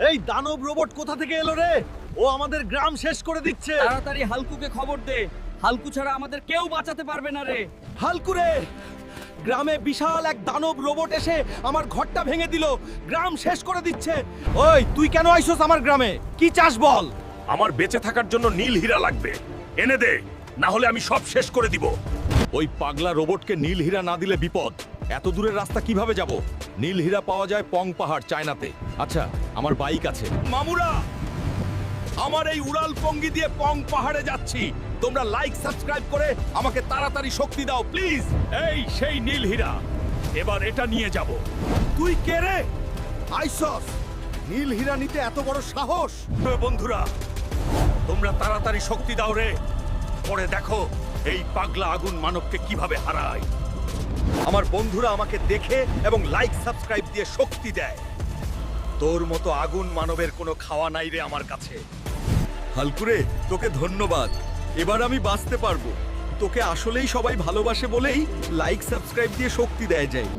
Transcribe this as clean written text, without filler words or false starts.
এই দানব রোবট কোথা থেকে এলো রে? ও আমাদের গ্রাম শেষ করে দিচ্ছে। তাড়াতাড়ি হালকুকে খবর দে। হালকু ছাড়া আমাদের কেউ বাঁচাতে পারবে না রে। হালকু রে, গ্রামে বিশাল এক দানব রোবট এসে আমার ঘরটা ভেঙে দিল, গ্রাম শেষ করে দিচ্ছে। ওই তুই কেন আইছস আমার গ্রামে? কি চাস বল? আমার বেঁচে থাকার জন্য নীল হীরা লাগবে, এনে দে, না হলে আমি সব শেষ করে দিব। ওই পাগলা রোবটকে নীল হীরা না দিলে বিপদ। এত দূরের রাস্তা কিভাবে যাব? নীল হীরা পাওয়া যায় পং পাহাড়, চায়নাতে। আচ্ছা, আমার বাইক আছে। মামুরা, আমার এই উড়াল পঙ্গি দিয়ে পং পাহাড়ে যাচ্ছি। তোমরা লাইক সাবস্ক্রাইব করে আমাকে তাড়াতাড়ি শক্তি দাও প্লিজ। এই সেই নীল হীরা, এবার এটা নিয়ে যাব। তুই কে রে? আইসস নীল হীরা নিতে এত বড় সাহস? বন্ধুরা, তোমরা তাড়াতাড়ি শক্তি দাও রে, পরে দেখো এই পাগলা আগুন মানবকে কিভাবে হারায়। আমার বন্ধুরা আমাকে দেখে এবং লাইক সাবস্ক্রাইব দিয়ে শক্তি দেয়। তোর মতো আগুন মানবের কোনো খাওয়া নাই রে আমার কাছে। হালকুরে, তোকে ধন্যবাদ। এবার আমি বাঁচতে পারবো। তোকে আসলেই সবাই ভালোবাসে বলেই লাইক সাবস্ক্রাইব দিয়ে শক্তি দেয় যায়।